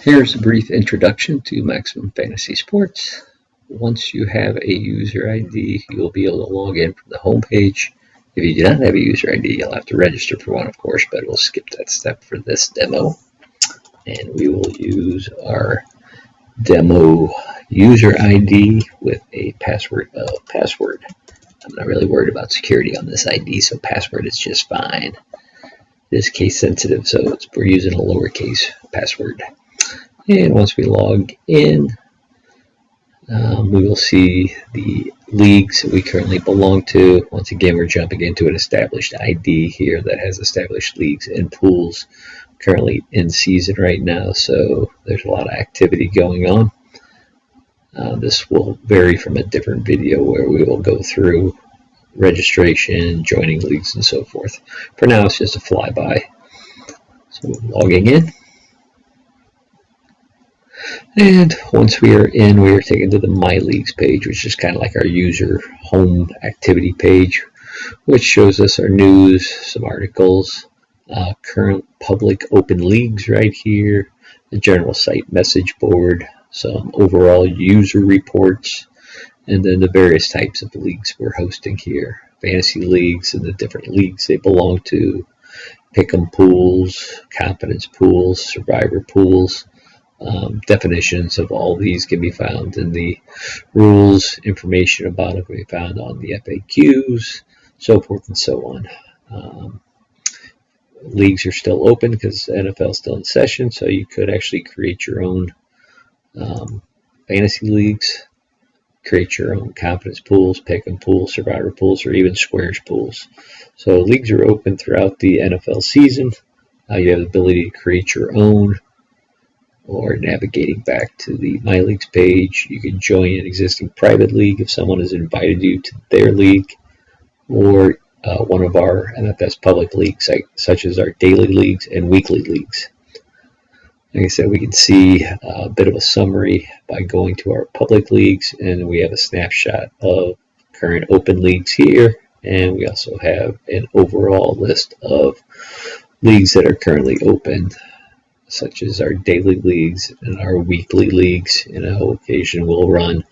Here's a brief introduction to Maximum Fantasy Sports. Once you have a user ID, you'll be able to log in from the home page. If you do not have a user ID, you'll have to register for one, of course, but we'll skip that step for this demo. And we will use our demo user ID with a password of password. I'm not really worried about security on this ID, so password is just fine. It is case sensitive, so we're using a lowercase password. And once we log in, we will see the leagues that we currently belong to. Once again, we're jumping into an established ID here that has established leagues and pools currently in season right now, so there's a lot of activity going on. This will vary from a different video where we will go through registration, joining leagues, and so forth. For now, it's just a flyby. So logging in. And once we are in, we are taken to the My Leagues page, which is kind of like our user home activity page, which shows us our news, some articles, current public open leagues right here, the general site message board, some overall user reports, and then the various types of leagues we're hosting here. Fantasy leagues and the different leagues they belong to, pick'em pools, confidence pools, survivor pools. Definitions of all these can be found in the rules. Information about it can be found on the FAQs, so forth and so on. Leagues are still open because the NFL is still in session, so you could actually create your own fantasy leagues, create your own confidence pools, pick'em pools, survivor pools, or even squares pools. So leagues are open throughout the NFL season. You have the ability to create your own, or navigating back to the My Leagues page. You can join an existing private league if someone has invited you to their league, or one of our MFS public leagues, such as our daily leagues and weekly leagues. Like I said, we can see a bit of a summary by going to our public leagues, and we have a snapshot of current open leagues here, and we also have an overall list of leagues that are currently open, such as our daily leagues and our weekly leagues. And on occasion we'll run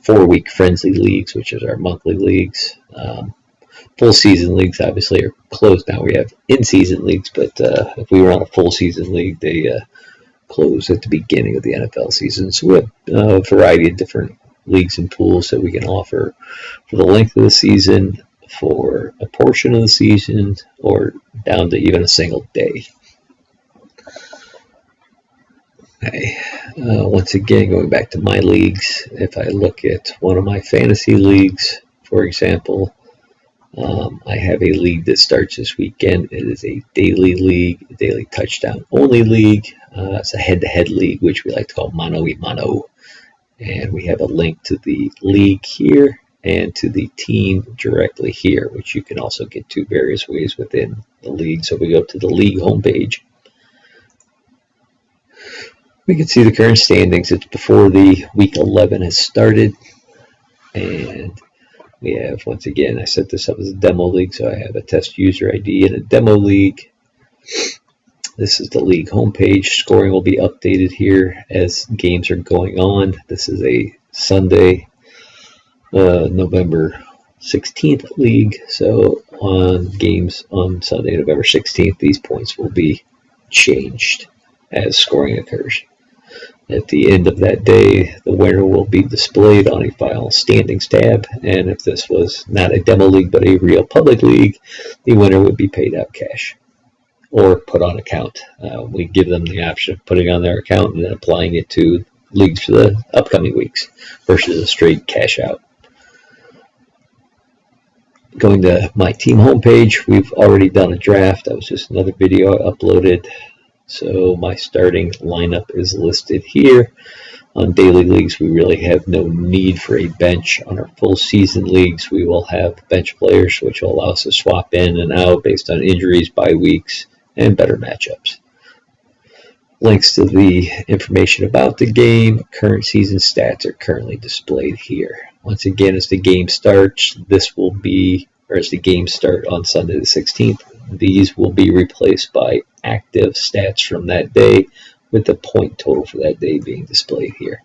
4-week friendly leagues, which is our monthly leagues. Full season leagues obviously are closed now. We have in-season leagues, but if we run a full season league, they close at the beginning of the NFL season. So we have a variety of different leagues and pools that we can offer for the length of the season, for a portion of the season, or down to even a single day. Okay. Once again, going back to My Leagues, if I look at one of my fantasy leagues, for example, I have a league that starts this weekend. It is a daily league, a daily touchdown only league. It's a head-to-head league, which we like to call mano y mano. And we have a link to the league here and to the team directly here, which you can also get to various ways within the league. So we go to the league homepage. We can see the current standings. It's before the week 11 has started. And we have, once again, I set this up as a demo league, so I have a test user ID and a demo league. This is the league homepage. Scoring will be updated here as games are going on. This is a Sunday, November 16th league. So on games on Sunday, November 16th, these points will be changed as scoring occurs. At the end of that day, the winner will be displayed on a file standings tab, and if this was not a demo league but a real public league, the winner would be paid out cash or put on account. We give them the option of putting on their account and then applying it to leagues for the upcoming weeks versus a straight cash out. Going to my team homepage, we've already done a draft. That was just another video I uploaded. So my starting lineup is listed here. On daily leagues, we really have no need for a bench. On our full season leagues, we will have bench players, which will allow us to swap in and out based on injuries, bye weeks, and better matchups. Links to the information about the game, current season stats are currently displayed here. Once again, as the game starts, as the games start on Sunday the 16th, these will be replaced by active stats from that day with the point total for that day being displayed here.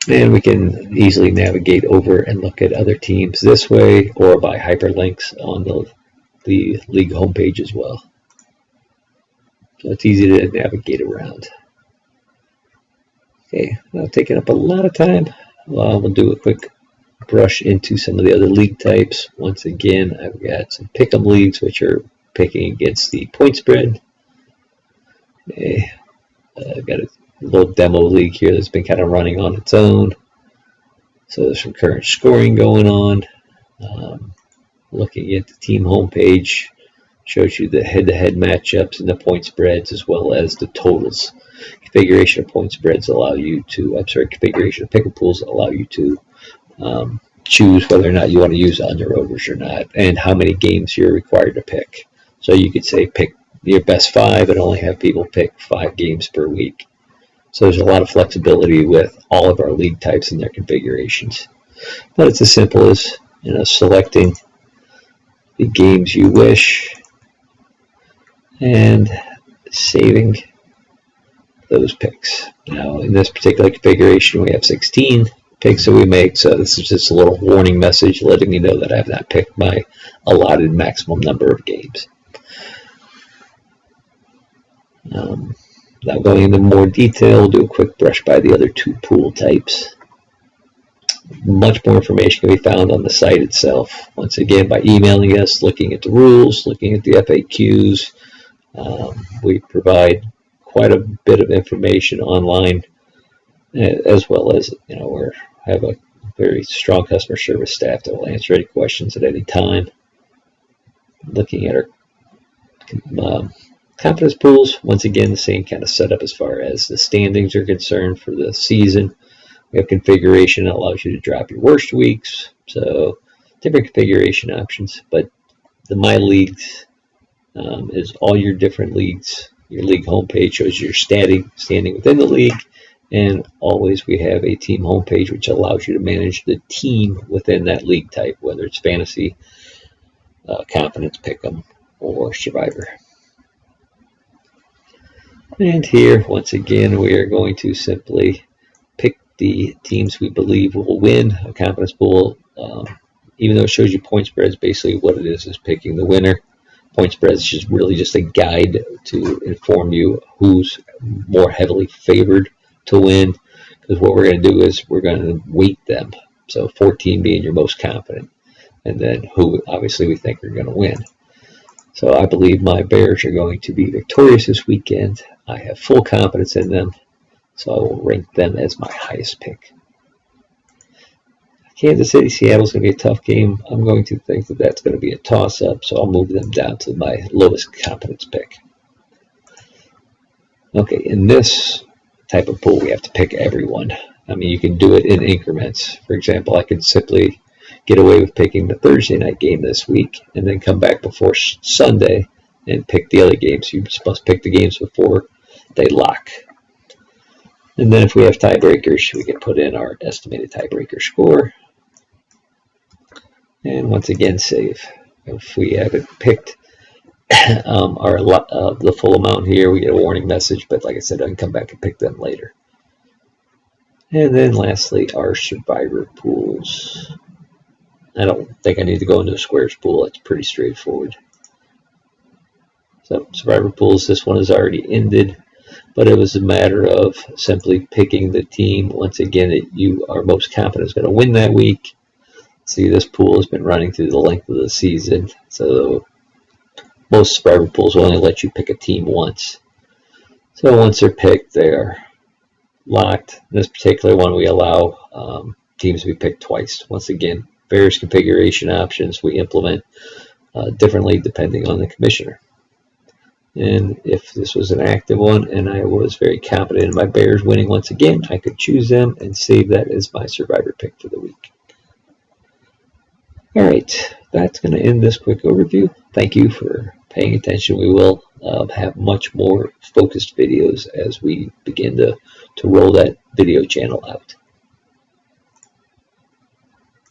And we can easily navigate over and look at other teams this way or by hyperlinks on the league homepage as well. So it's easy to navigate around. Okay, not taking up a lot of time. We'll do a quick brush into some of the other league types. Once again, I've got some pick'em leagues, which are picking against the point spread. Okay, I've got a little demo league here that's been kind of running on its own. So there's some current scoring going on. Looking at the team homepage, shows you the head-to-head matchups and the point spreads as well as the totals. Configuration of point spreads allow you to, configuration of pick'em pools allow you to choose whether or not you want to use under-overs or not, and how many games you're required to pick. So you could say pick your best 5 and only have people pick 5 games per week. So there's a lot of flexibility with all of our league types and their configurations. But it's as simple as, selecting the games you wish and saving those picks. Now, in this particular configuration, we have 16 picks that we make, so this is just a little warning message letting me know that I have not picked my allotted maximum number of games. Now going into more detail, we'll do a quick brush by the other 2 pool types. Much more information can be found on the site itself. Once again, by emailing us, looking at the rules, looking at the FAQs. We provide quite a bit of information online, as well as, we have a very strong customer service staff that will answer any questions at any time. Looking at our confidence pools, once again, the same kind of setup as far as the standings are concerned for the season. We have configuration that allows you to drop your worst weeks, so different configuration options. But the My Leagues is all your different leagues. Your league homepage shows your standing within the league, and always we have a team homepage which allows you to manage the team within that league type, whether it's fantasy, confidence, pick'em, or survivor. And here, once again, we are going to simply pick the teams we believe will win a confidence pool. Even though it shows you point spreads, basically what it is picking the winner. Point spreads is really just a guide to inform you who's more heavily favored to win. Because what we're going to do is we're going to weight them. So 14 being your most confident. And then who obviously we think are going to win. So I believe my Bears are going to be victorious this weekend. I have full confidence in them, so I will rank them as my highest pick. Kansas City, Seattle is going to be a tough game. I'm going to think that that's going to be a toss-up, so I'll move them down to my lowest confidence pick. Okay, in this type of pool, we have to pick everyone. I mean, you can do it in increments. For example, I could simply get away with picking the Thursday night game this week and then come back before Sunday and pick the other games. You're supposed to pick the games before they lock. And then if we have tiebreakers, we can put in our estimated tiebreaker score. And once again, save. If we haven't picked the full amount here, we get a warning message. But like I said, I can come back and pick them later. And then lastly, our survivor pools. I don't think I need to go into a squares pool. It's pretty straightforward. So survivor pools, this one has already ended, but it was a matter of simply picking the team. Once again, you are most confident is going to win that week. See, this pool has been running through the length of the season, so most survivor pools will only let you pick a team once. So once they're picked, they're locked. In this particular one, we allow teams to be picked twice. Once again, various configuration options we implement differently depending on the commissioner. And if this was an active one and I was very confident in my Bears winning once again, I could choose them and save that as my survivor pick for the week. All right, that's going to end this quick overview. Thank you for paying attention. We will have much more focused videos as we begin to roll that video channel out.